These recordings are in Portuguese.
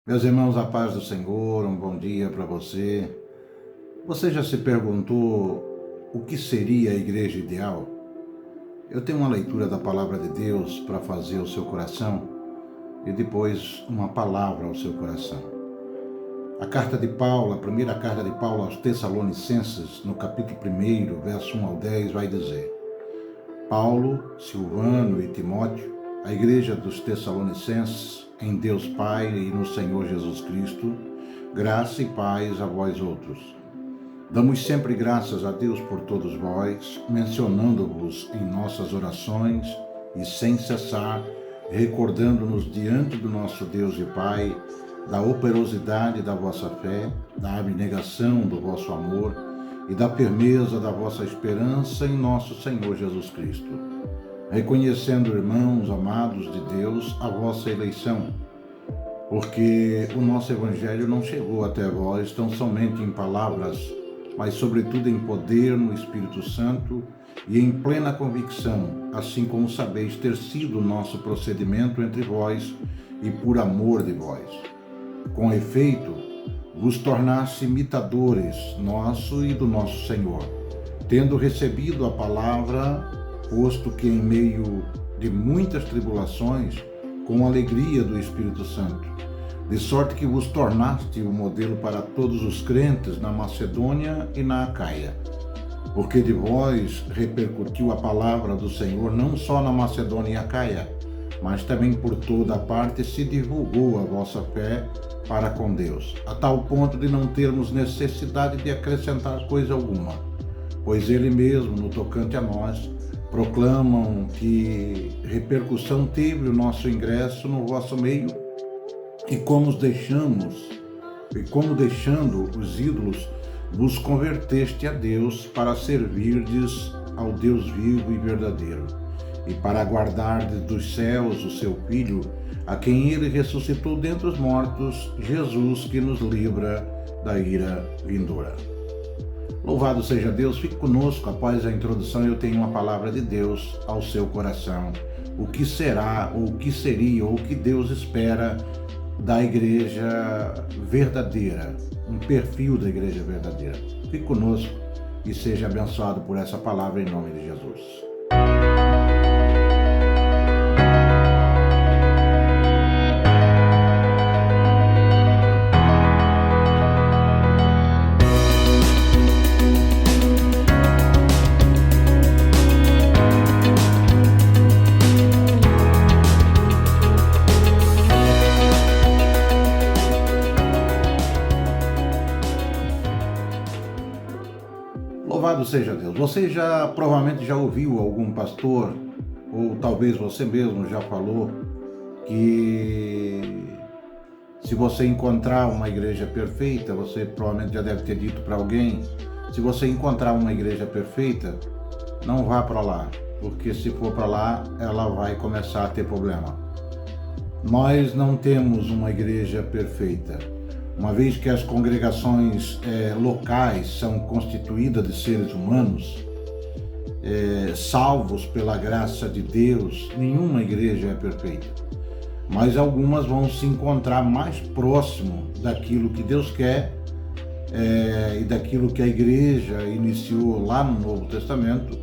Meus irmãos, a paz do Senhor, um bom dia para você. Você já se perguntou o que seria a igreja ideal? Eu tenho uma leitura da palavra de Deus para fazer ao seu coração e depois uma palavra ao seu coração. A carta de Paulo, a primeira carta de Paulo aos Tessalonicenses, no capítulo 1, verso 1 ao 10, vai dizer: Paulo, Silvano e Timóteo, a igreja dos Tessalonicenses, em Deus Pai e no Senhor Jesus Cristo, graça e paz a vós outros. Damos sempre graças a Deus por todos vós, mencionando-vos em nossas orações e sem cessar, recordando-nos diante do nosso Deus e Pai da operosidade da vossa fé, da abnegação do vosso amor e da firmeza da vossa esperança em nosso Senhor Jesus Cristo. Reconhecendo, irmãos amados de Deus, a vossa eleição, porque o nosso Evangelho não chegou até vós tão somente em palavras, mas sobretudo em poder no Espírito Santo e em plena convicção, assim como sabeis ter sido o nosso procedimento entre vós e por amor de vós. Com efeito, vos tornaste imitadores nosso e do nosso Senhor, tendo recebido a palavra, posto que em meio de muitas tribulações, com alegria do Espírito Santo, de sorte que vos tornaste o modelo para todos os crentes na Macedônia e na Acaia. Porque de vós repercutiu a palavra do Senhor não só na Macedônia e Acaia, mas também por toda a parte se divulgou a vossa fé para com Deus, a tal ponto de não termos necessidade de acrescentar coisa alguma, pois Ele mesmo, no tocante a nós, proclamam que repercussão teve o nosso ingresso no vosso meio e como deixando os ídolos, vos converteste a Deus para servirdes ao Deus vivo e verdadeiro, e para aguardardes dos céus o seu Filho, a quem ele ressuscitou dentre os mortos, Jesus, que nos livra da ira vindoura. Louvado seja Deus, fique conosco. Após a introdução eu tenho uma palavra de Deus ao seu coração. O que será, ou o que seria, ou o que Deus espera da igreja verdadeira, um perfil da igreja verdadeira. Fique conosco e seja abençoado por essa palavra em nome de Jesus. Louvado seja Deus. Você provavelmente já ouviu algum pastor, ou talvez você mesmo já falou, que se você encontrar uma igreja perfeita, você provavelmente já deve ter dito para alguém, se você encontrar uma igreja perfeita, não vá para lá, porque se for para lá, ela vai começar a ter problema. Nós não temos uma igreja perfeita. Uma vez que as congregações locais são constituídas de seres humanos, salvos pela graça de Deus, nenhuma igreja é perfeita. Mas algumas vão se encontrar mais próximo daquilo que Deus quer e daquilo que a igreja iniciou lá no Novo Testamento,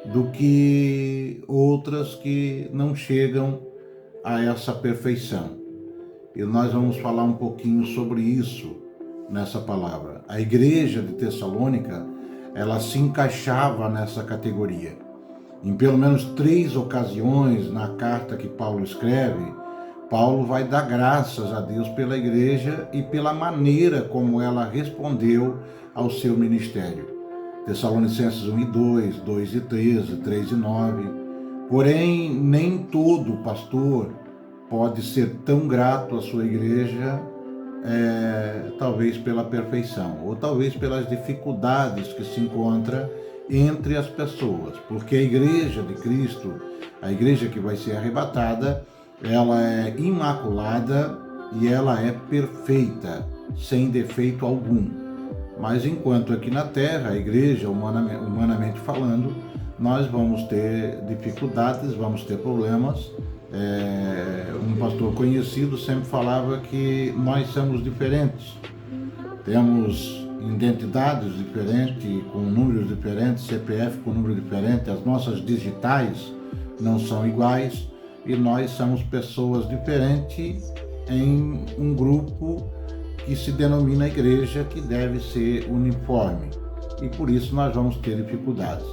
do que outras que não chegam a essa perfeição. E nós vamos falar um pouquinho sobre isso nessa palavra. A igreja de Tessalônica, ela se encaixava nessa categoria. Em pelo menos 3 ocasiões na carta que Paulo escreve, Paulo vai dar graças a Deus pela igreja e pela maneira como ela respondeu ao seu ministério. Tessalonicenses 1 e 2, 2 e 13, 3 e 9. Porém, nem todo pastor pode ser tão grato à sua igreja, talvez pela perfeição, ou talvez pelas dificuldades que se encontra entre as pessoas, porque a igreja de Cristo, a igreja que vai ser arrebatada, ela é imaculada e ela é perfeita, sem defeito algum. Mas enquanto aqui na terra, a igreja, humanamente falando, nós vamos ter dificuldades, vamos ter problemas, Um pastor conhecido sempre falava que nós somos diferentes. Temos identidades diferentes, com números diferentes, CPF com número diferente, as nossas digitais não são iguais e nós somos pessoas diferentes em um grupo que se denomina igreja, que deve ser uniforme. E por isso nós vamos ter dificuldades.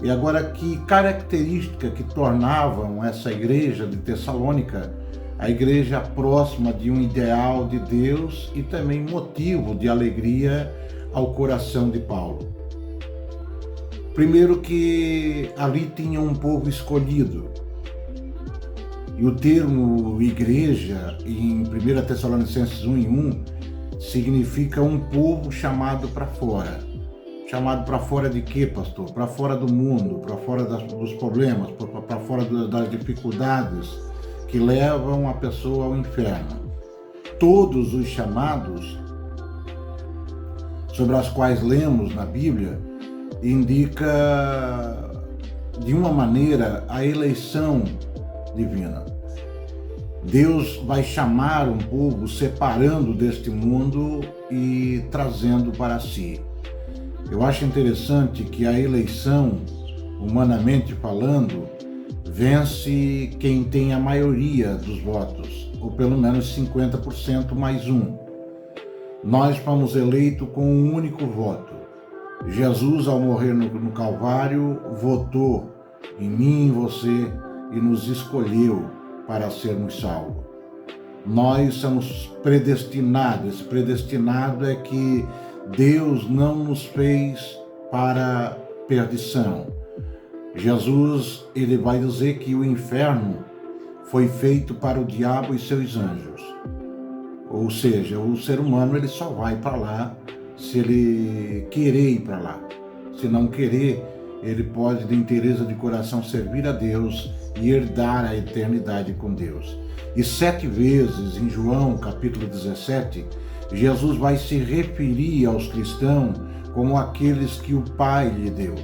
E agora, que característica que tornavam essa igreja de Tessalônica a igreja próxima de um ideal de Deus e também motivo de alegria ao coração de Paulo? Primeiro, que ali tinha um povo escolhido. E o termo igreja, em 1 Tessalonicenses 1:1, significa um povo chamado para fora. Chamado para fora de quê, pastor? Para fora do mundo, para fora dos problemas, para fora das dificuldades que levam a pessoa ao inferno. Todos os chamados sobre as quais lemos na Bíblia indica de uma maneira a eleição divina. Deus vai chamar um povo separando deste mundo e trazendo para si. Eu acho interessante que a eleição, humanamente falando, vence quem tem a maioria dos votos, ou pelo menos 50% mais um. Nós fomos eleitos com um único voto. Jesus, ao morrer no Calvário, votou em mim e em você e nos escolheu para sermos salvos. Nós somos predestinados. Esse predestinado é que Deus não nos fez para perdição. Jesus, ele vai dizer que o inferno foi feito para o diabo e seus anjos. Ou seja, o ser humano ele só vai para lá se ele querer ir para lá. Se não querer, ele pode, de inteireza de coração, servir a Deus e herdar a eternidade com Deus. E 7 vezes em João, capítulo 17, Jesus vai se referir aos cristãos como aqueles que o Pai lhe deu.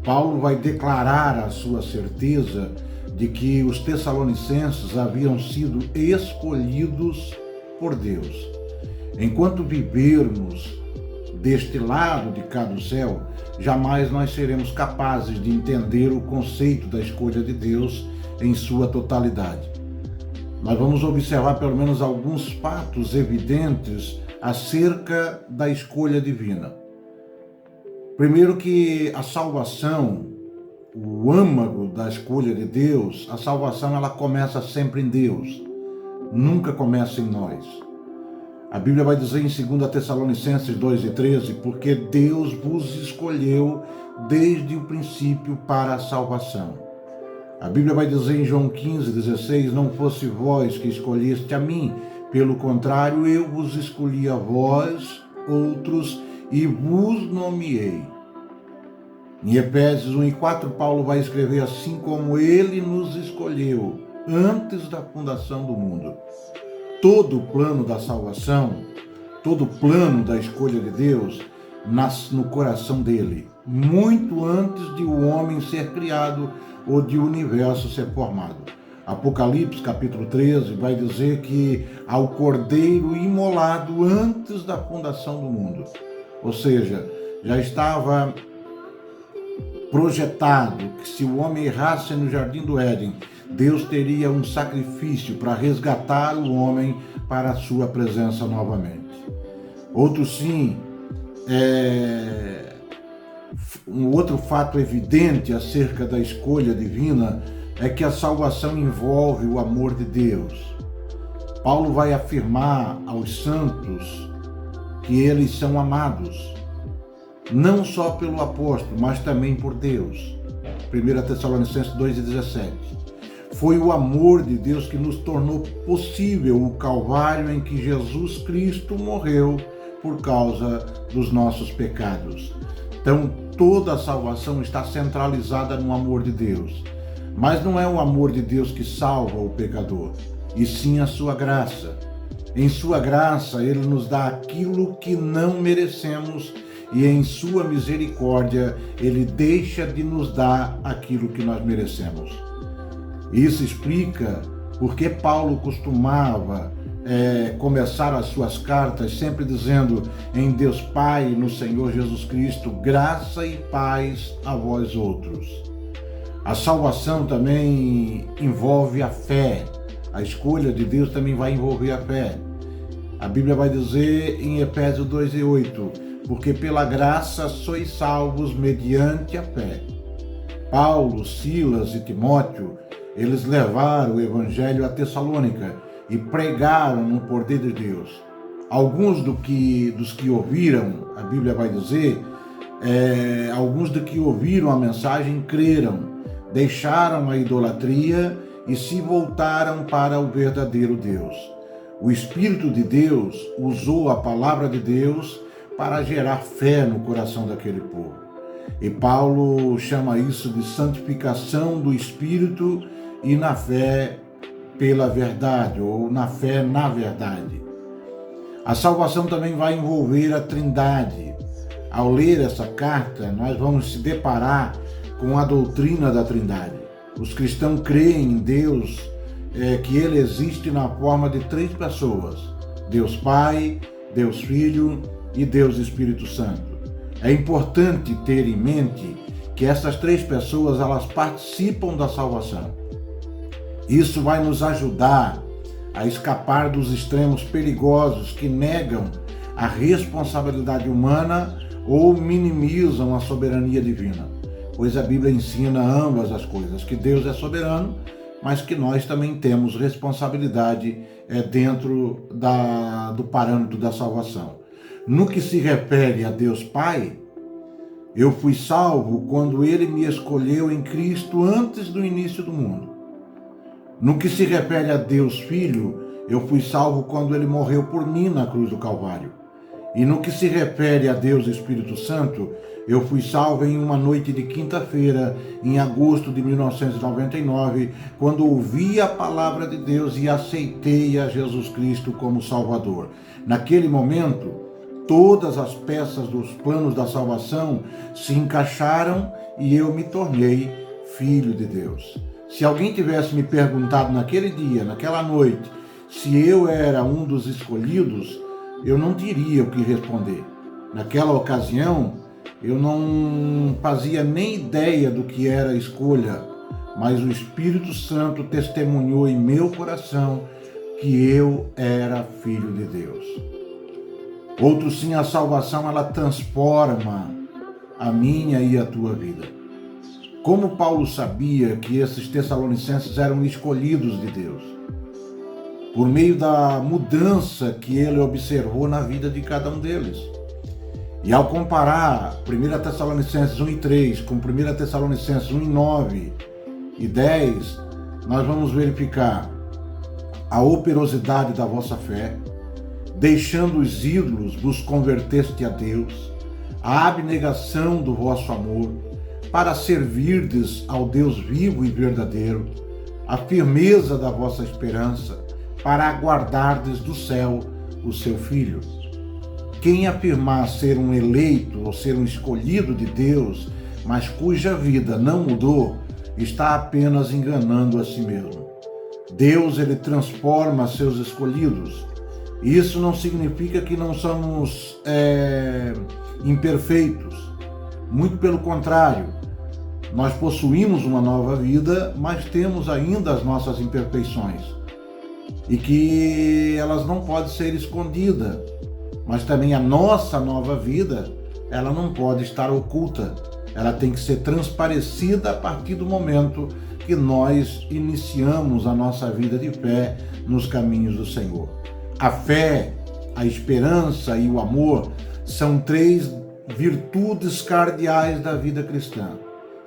Paulo vai declarar a sua certeza de que os tessalonicenses haviam sido escolhidos por Deus. Enquanto vivermos deste lado de cá do céu, jamais nós seremos capazes de entender o conceito da escolha de Deus em sua totalidade. Nós vamos observar pelo menos alguns fatos evidentes acerca da escolha divina. Primeiro, que a salvação, o âmago da escolha de Deus, a salvação ela começa sempre em Deus, nunca começa em nós. A Bíblia vai dizer em 2 Tessalonicenses 2:13, porque Deus vos escolheu desde o princípio para a salvação. A Bíblia vai dizer em João 15:16, não fosse vós que escolheste a mim, pelo contrário, eu vos escolhi a vós, outros, e vos nomeei. Em Efésios 1:4, Paulo vai escrever assim como ele nos escolheu antes da fundação do mundo. Todo o plano da salvação, todo o plano da escolha de Deus nasce no coração dele, muito antes de o homem ser criado ou de o universo ser formado. Apocalipse capítulo 13 vai dizer que ao cordeiro imolado antes da fundação do mundo. Ou seja, já estava projetado que se o homem errasse no jardim do Éden, Deus teria um sacrifício para resgatar o homem para a sua presença novamente. Outro sim, um outro fato evidente acerca da escolha divina é que a salvação envolve o amor de Deus. Paulo vai afirmar aos santos que eles são amados, não só pelo apóstolo, mas também por Deus. 1 Tessalonicenses 2:17. Foi o amor de Deus que nos tornou possível o Calvário em que Jesus Cristo morreu por causa dos nossos pecados. Então, toda a salvação está centralizada no amor de Deus. Mas não é o amor de Deus que salva o pecador, e sim a sua graça. Em sua graça, ele nos dá aquilo que não merecemos, e em sua misericórdia, ele deixa de nos dar aquilo que nós merecemos. Isso explica porque Paulo costumava começar as suas cartas sempre dizendo: em Deus Pai, no Senhor Jesus Cristo, graça e paz a vós outros. A salvação também envolve a fé. A escolha de Deus também vai envolver a fé. A Bíblia vai dizer em Efésios 2:8, porque pela graça sois salvos mediante a fé. Paulo, Silas e Timóteo, eles levaram o evangelho a Tessalônica e pregaram no poder de Deus. Alguns dos que ouviram, a Bíblia vai dizer, alguns dos que ouviram a mensagem creram, deixaram a idolatria e se voltaram para o verdadeiro Deus. O Espírito de Deus usou a palavra de Deus para gerar fé no coração daquele povo. E Paulo chama isso de santificação do Espírito e na fé pela verdade, ou na fé na verdade. A salvação também vai envolver a Trindade. Ao ler essa carta, nós vamos se deparar com a doutrina da Trindade. Os cristãos creem em Deus, que Ele existe na forma de 3 pessoas: Deus Pai, Deus Filho e Deus Espírito Santo. É importante ter em mente que essas 3 pessoas, elas participam da salvação. Isso vai nos ajudar a escapar dos extremos perigosos que negam a responsabilidade humana ou minimizam a soberania divina. Pois a Bíblia ensina ambas as coisas, que Deus é soberano, mas que nós também temos responsabilidade dentro do parâmetro da salvação. No que se refere a Deus Pai, eu fui salvo quando Ele me escolheu em Cristo antes do início do mundo. No que se refere a Deus Filho, eu fui salvo quando Ele morreu por mim na cruz do Calvário. E no que se refere a Deus Espírito Santo, eu fui salvo em uma noite de quinta-feira, em agosto de 1999, quando ouvi a palavra de Deus e aceitei a Jesus Cristo como Salvador. Naquele momento, todas as peças dos planos da salvação se encaixaram e eu me tornei filho de Deus. Se alguém tivesse me perguntado naquele dia, naquela noite, se eu era um dos escolhidos, eu não teria o que responder. Naquela ocasião, eu não fazia nem ideia do que era a escolha, mas o Espírito Santo testemunhou em meu coração que eu era filho de Deus. Outro sim, a salvação, ela transforma a minha e a tua vida. Como Paulo sabia que esses tessalonicenses eram escolhidos de Deus? Por meio da mudança que ele observou na vida de cada um deles. E ao comparar 1 Tessalonicenses 1:3 com 1 Tessalonicenses 1:9 e 10, nós vamos verificar a operosidade da vossa fé, deixando os ídolos vos converteste a Deus, a abnegação do vosso amor, para servirdes ao Deus vivo e verdadeiro, a firmeza da vossa esperança, para aguardardes do céu o seu Filho. Quem afirmar ser um eleito ou ser um escolhido de Deus, mas cuja vida não mudou, está apenas enganando a si mesmo. Deus, ele transforma seus escolhidos. Isso não significa que não somos imperfeitos. Muito pelo contrário. Nós possuímos uma nova vida, mas temos ainda as nossas imperfeições. E que elas não podem ser escondidas. Mas também a nossa nova vida, ela não pode estar oculta. Ela tem que ser transparecida a partir do momento que nós iniciamos a nossa vida de fé nos caminhos do Senhor. A fé, a esperança e o amor são 3 virtudes cardeais da vida cristã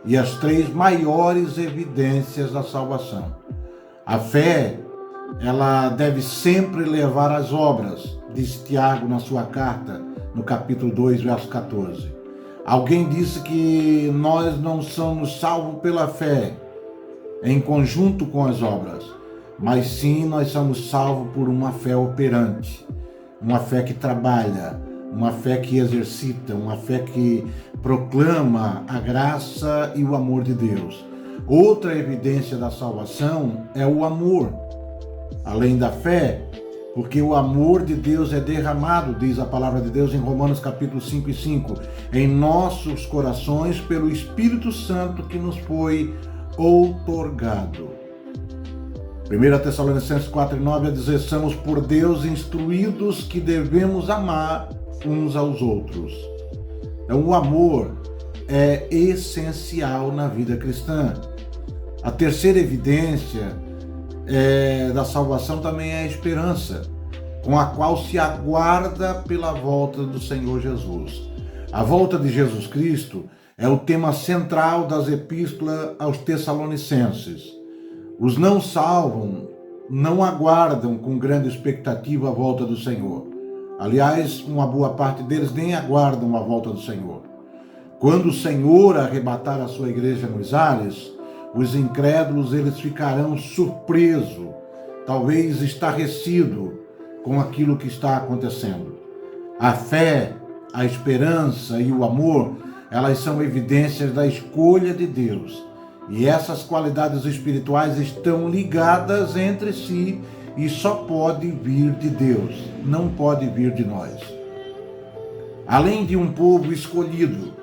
e as 3 maiores evidências da salvação. A fé, ela deve sempre levar às obras, diz Tiago na sua carta, no capítulo 2, verso 14. Alguém disse que nós não somos salvos pela fé, em conjunto com as obras, mas sim nós somos salvos por uma fé operante, uma fé que trabalha, uma fé que exercita, uma fé que proclama a graça e o amor de Deus. Outra evidência da salvação é o amor, além da fé, porque o amor de Deus é derramado, diz a palavra de Deus em Romanos capítulo 5:5, em nossos corações pelo Espírito Santo que nos foi outorgado. 1 Tessalonicenses 4:9 a dizer, somos por Deus instruídos que devemos amar uns aos outros. Então o amor é essencial na vida cristã. A terceira evidência da salvação também é a esperança, com a qual se aguarda pela volta do Senhor Jesus. A volta de Jesus Cristo é o tema central das epístolas aos Tessalonicenses. Os não salvos não aguardam com grande expectativa a volta do Senhor. Aliás, uma boa parte deles nem aguardam a volta do Senhor. Quando o Senhor arrebatar a sua igreja nos ares, os incrédulos eles ficarão surpresos, talvez estarrecidos com aquilo que está acontecendo. A fé, a esperança e o amor, elas são evidências da escolha de Deus. E essas qualidades espirituais estão ligadas entre si e só pode vir de Deus, não pode vir de nós. Além de um povo escolhido,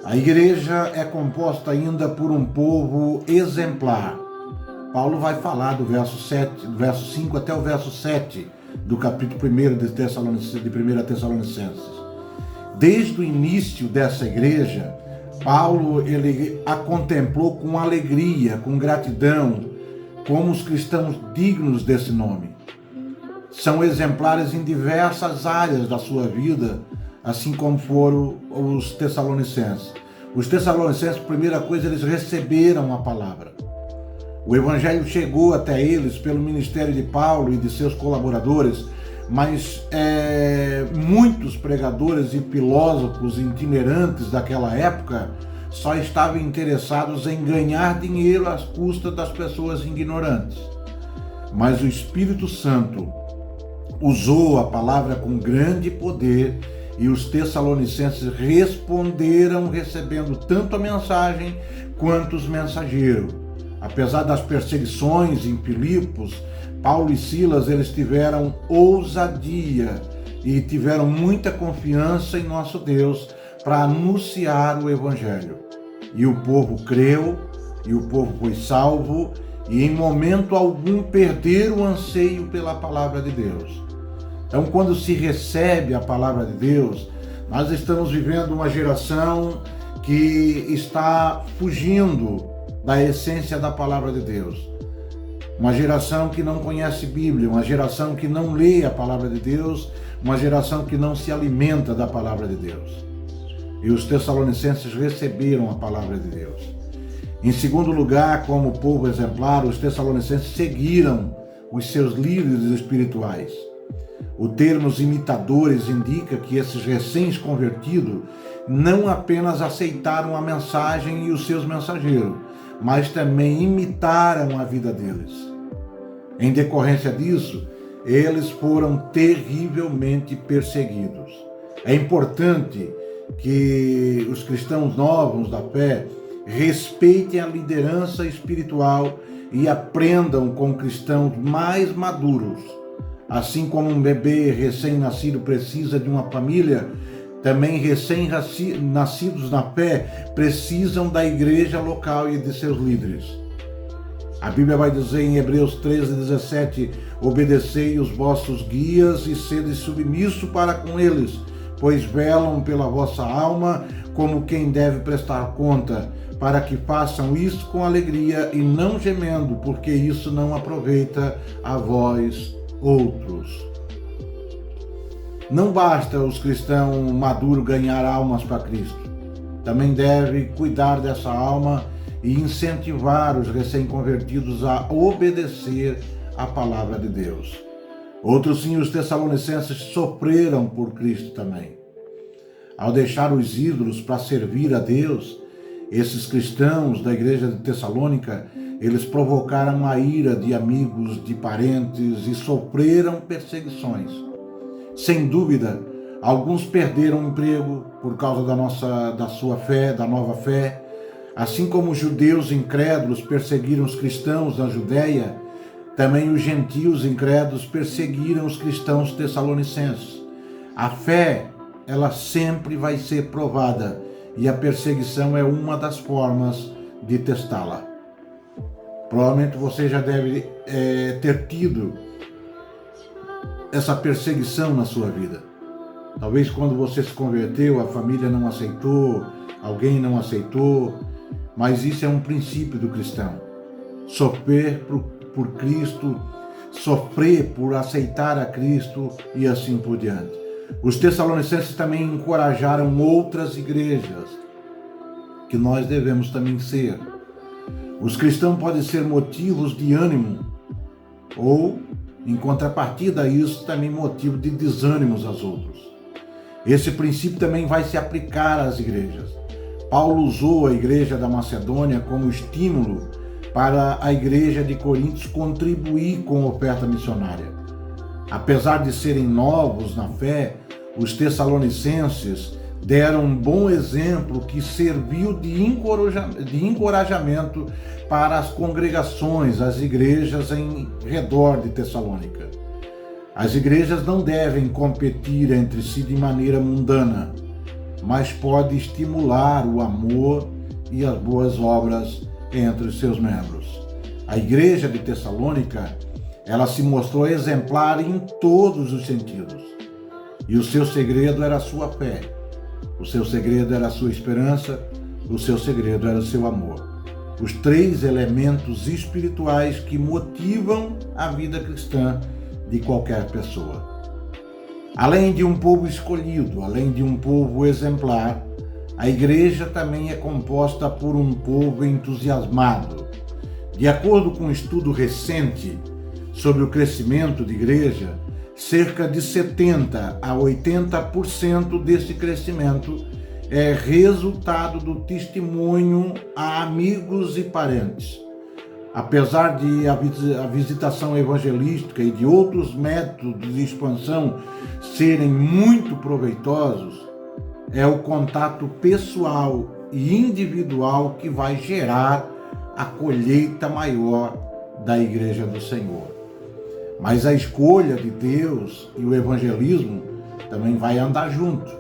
a igreja é composta ainda por um povo exemplar. Paulo vai falar do verso 5 até o verso 7 do capítulo 1 de 1 Tessalonicenses. Desde o início dessa igreja, Paulo ele a contemplou com alegria, com gratidão, como os cristãos dignos desse nome. São exemplares em diversas áreas da sua vida, assim como foram os Tessalonicenses. Os Tessalonicenses, primeira coisa, eles receberam a palavra. O evangelho chegou até eles pelo ministério de Paulo e de seus colaboradores, mas muitos pregadores e filósofos itinerantes daquela época só estavam interessados em ganhar dinheiro às custas das pessoas ignorantes. Mas o Espírito Santo usou a palavra com grande poder e os Tessalonicenses responderam recebendo tanto a mensagem quanto os mensageiros. Apesar das perseguições em Filipos, Paulo e Silas eles tiveram ousadia e tiveram muita confiança em nosso Deus para anunciar o Evangelho. E o povo creu, e o povo foi salvo, e em momento algum perderam o anseio pela palavra de Deus. Então, quando se recebe a palavra de Deus, nós estamos vivendo uma geração que está fugindo da essência da palavra de Deus. Uma geração que não conhece Bíblia, uma geração que não lê a palavra de Deus, uma geração que não se alimenta da palavra de Deus. E os Tessalonicenses receberam a palavra de Deus. Em segundo lugar, como povo exemplar, os Tessalonicenses seguiram os seus líderes espirituais. O termo os imitadores indica que esses recém-convertidos não apenas aceitaram a mensagem e os seus mensageiros, mas também imitaram a vida deles. Em decorrência disso, eles foram terrivelmente perseguidos. É importante que os cristãos novos da fé respeitem a liderança espiritual e aprendam com cristãos mais maduros. Assim como um bebê recém-nascido precisa de uma família, também recém-nascidos na fé precisam da igreja local e de seus líderes. A Bíblia vai dizer em Hebreus 13:17, obedecei os vossos guias e sede submisso para com eles, pois velam pela vossa alma como quem deve prestar conta, para que façam isso com alegria e não gemendo, porque isso não aproveita a vós outros. Não basta os cristãos maduros ganhar almas para Cristo. Também deve cuidar dessa alma e incentivar os recém-convertidos a obedecer a palavra de Deus. Outros sim, os Tessalonicenses sofreram por Cristo também. Ao deixar os ídolos para servir a Deus, esses cristãos da igreja de Tessalônica, eles provocaram a ira de amigos, de parentes e sofreram perseguições. Sem dúvida, alguns perderam o emprego por causa da sua fé, da nova fé. Assim como os judeus incrédulos perseguiram os cristãos na Judéia, também os gentios incrédulos perseguiram os cristãos tessalonicenses. A fé, ela sempre vai ser provada, e a perseguição é uma das formas de testá-la. Provavelmente você já deve ter tido essa perseguição na sua vida. Talvez quando você se converteu, a família não aceitou, alguém não aceitou, mas isso é um princípio do cristão. Sofrer por Cristo, sofrer por aceitar a Cristo e assim por diante. Os tessalonicenses também encorajaram outras igrejas, que nós devemos também ser. Os cristãos podem ser motivos de ânimo ou, em contrapartida a isso, também motivo de desânimos aos outros. Esse princípio também vai se aplicar às igrejas. Paulo usou a igreja da Macedônia como estímulo para a igreja de Coríntios contribuir com a oferta missionária. Apesar de serem novos na fé, os tessalonicenses deram um bom exemplo que serviu de encorajamento para as congregações, as igrejas em redor de Tessalônica. As igrejas não devem competir entre si de maneira mundana, mas pode estimular o amor e as boas obras entre os seus membros. A igreja de Tessalônica, ela se mostrou exemplar em todos os sentidos. E o seu segredo era a sua fé. O seu segredo era a sua esperança. O seu segredo era o seu amor. Os 3 elementos espirituais que motivam a vida cristã de qualquer pessoa. Além de um povo escolhido, além de um povo exemplar, a igreja também é composta por um povo entusiasmado. De acordo com um estudo recente sobre o crescimento de igreja, cerca de 70% a 80% desse crescimento é resultado do testemunho a amigos e parentes. Apesar de a visitação evangelística e de outros métodos de expansão serem muito proveitosos, é o contato pessoal e individual que vai gerar a colheita maior da Igreja do Senhor. Mas a escolha de Deus e o evangelismo também vai andar junto.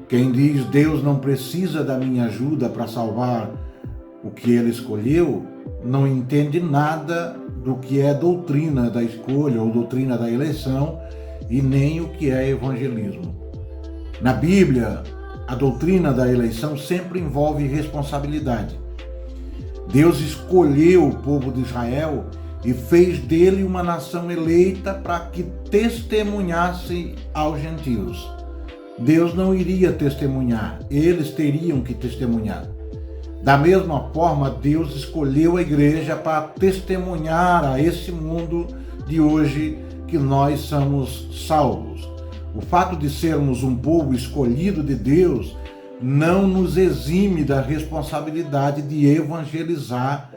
Quem diz Deus não precisa da minha ajuda para salvar o que ele escolheu, não entende nada do que é doutrina da escolha ou doutrina da eleição e nem o que é evangelismo. Na Bíblia, a doutrina da eleição sempre envolve responsabilidade. Deus escolheu o povo de Israel e fez dele uma nação eleita para que testemunhasse aos gentios. Deus não iria testemunhar, eles teriam que testemunhar. Da mesma forma, Deus escolheu a igreja para testemunhar a esse mundo de hoje que nós somos salvos. O fato de sermos um povo escolhido de Deus não nos exime da responsabilidade de evangelizar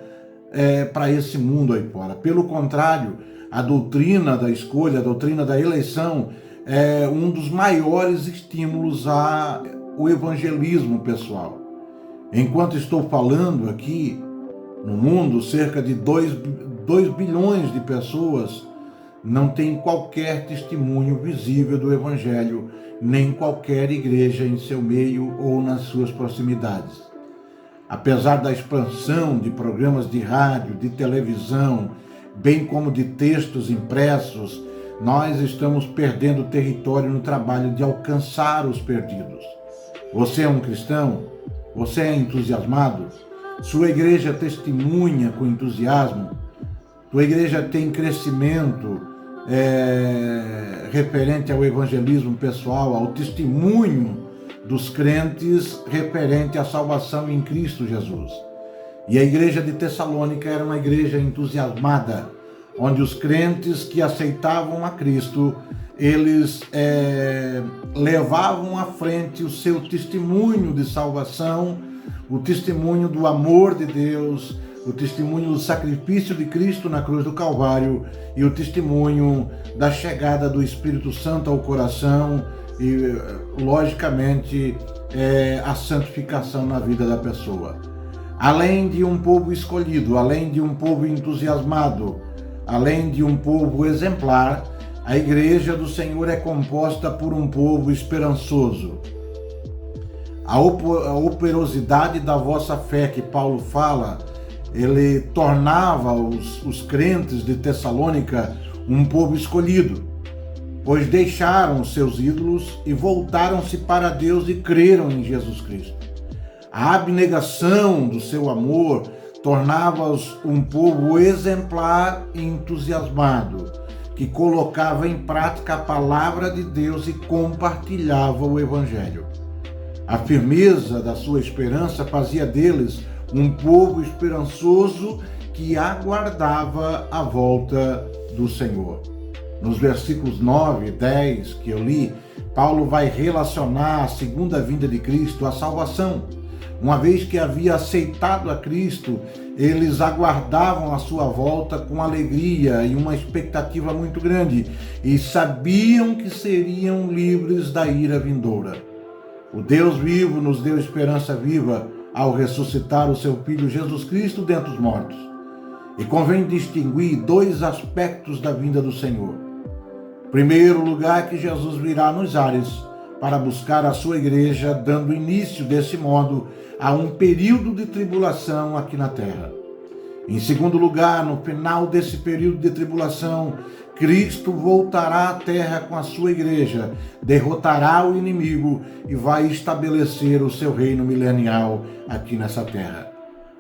para esse mundo aí fora. Pelo contrário, a doutrina da escolha, a doutrina da eleição é um dos maiores estímulos ao evangelismo pessoal. Enquanto estou falando aqui, no mundo, cerca de 2 bilhões de pessoas não têm qualquer testemunho visível do Evangelho, nem qualquer igreja em seu meio ou nas suas proximidades. Apesar da expansão de programas de rádio, de televisão, bem como de textos impressos, nós estamos perdendo território no trabalho de alcançar os perdidos. Você é um cristão? Você é entusiasmado? Sua igreja testemunha com entusiasmo? Tua igreja tem crescimento referente ao evangelismo pessoal, ao testemunho dos crentes referente à salvação em Cristo Jesus. E a igreja de Tessalônica era uma igreja entusiasmada, onde os crentes que aceitavam a Cristo, eles levavam à frente o seu testemunho de salvação, o testemunho do amor de Deus, o testemunho do sacrifício de Cristo na cruz do Calvário e o testemunho da chegada do Espírito Santo ao coração e, logicamente, a santificação na vida da pessoa. Além de um povo escolhido, além de um povo entusiasmado, além de um povo exemplar, a igreja do Senhor é composta por um povo esperançoso. A operosidade da vossa fé que Paulo fala, ele tornava os crentes de Tessalônica um povo escolhido, pois deixaram os seus ídolos e voltaram-se para Deus e creram em Jesus Cristo. A abnegação do seu amor tornava-os um povo exemplar e entusiasmado, que colocava em prática a palavra de Deus e compartilhava o Evangelho. A firmeza da sua esperança fazia deles um povo esperançoso que aguardava a volta do Senhor. Nos versículos 9 e 10 que eu li, Paulo vai relacionar a segunda vinda de Cristo à salvação. Uma vez que havia aceitado a Cristo, eles aguardavam a sua volta com alegria e uma expectativa muito grande, e sabiam que seriam livres da ira vindoura. O Deus vivo nos deu esperança viva ao ressuscitar o seu Filho Jesus Cristo dentre os mortos. E convém distinguir dois aspectos da vinda do Senhor. Primeiro lugar, que Jesus virá nos ares para buscar a sua igreja, dando início, desse modo, a um período de tribulação aqui na terra. Em segundo lugar, no final desse período de tribulação, Cristo voltará à terra com a sua igreja, derrotará o inimigo e vai estabelecer o seu reino milenial aqui nessa terra.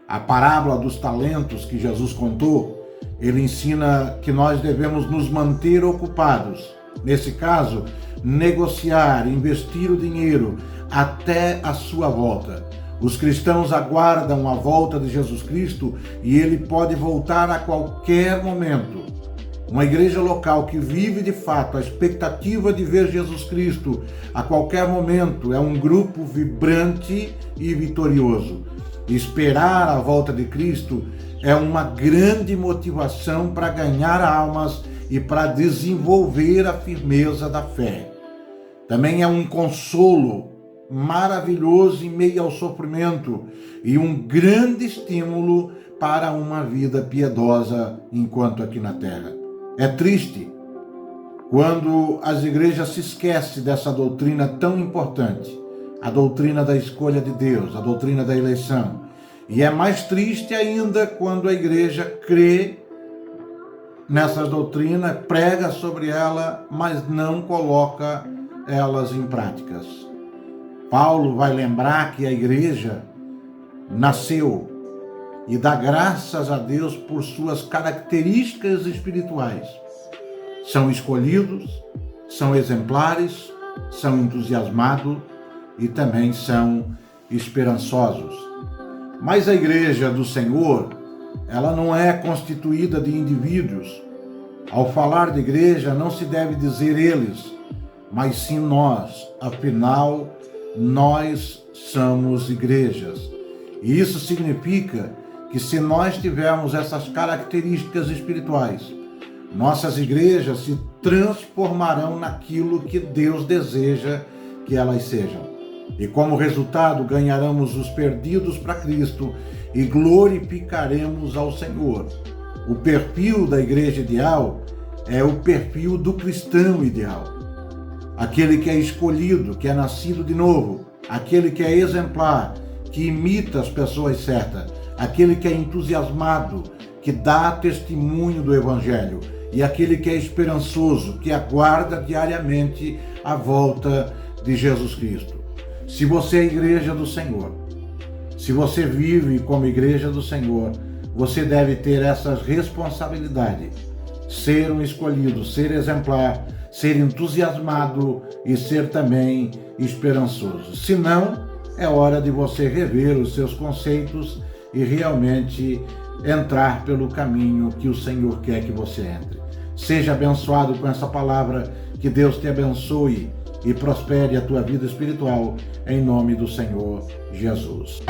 A parábola dos talentos que Jesus contou, ele ensina que nós devemos nos manter ocupados. Nesse caso, negociar, investir o dinheiro até a sua volta. Os cristãos aguardam a volta de Jesus Cristo e ele pode voltar a qualquer momento. Uma igreja local que vive de fato a expectativa de ver Jesus Cristo a qualquer momento é um grupo vibrante e vitorioso. Esperar a volta de Cristo é uma grande motivação para ganhar almas e para desenvolver a firmeza da fé. Também é um consolo maravilhoso em meio ao sofrimento e um grande estímulo para uma vida piedosa enquanto aqui na terra. É triste quando as igrejas se esquecem dessa doutrina tão importante, a doutrina da escolha de Deus, a doutrina da eleição. E é mais triste ainda quando a igreja crê nessas doutrinas, prega sobre ela, mas não coloca elas em práticas. Paulo vai lembrar que a igreja nasceu e dá graças a Deus por suas características espirituais. São escolhidos, são exemplares, são entusiasmados e também são esperançosos. Mas a igreja do Senhor, ela não é constituída de indivíduos. Ao falar de igreja, não se deve dizer eles, mas sim nós. Afinal, nós somos igrejas. E isso significa que se nós tivermos essas características espirituais, nossas igrejas se transformarão naquilo que Deus deseja que elas sejam. E como resultado, ganharemos os perdidos para Cristo e glorificaremos ao Senhor. O perfil da igreja ideal é o perfil do cristão ideal. Aquele que é escolhido, que é nascido de novo, aquele que é exemplar, que imita as pessoas certas, aquele que é entusiasmado, que dá testemunho do Evangelho, e aquele que é esperançoso, que aguarda diariamente a volta de Jesus Cristo. Se você é a igreja do Senhor, se você vive como igreja do Senhor, você deve ter essas responsabilidades. Ser um escolhido, ser exemplar, ser entusiasmado e ser também esperançoso. Se não, é hora de você rever os seus conceitos e realmente entrar pelo caminho que o Senhor quer que você entre. Seja abençoado com essa palavra, que Deus te abençoe e prospere a tua vida espiritual, em nome do Senhor Jesus.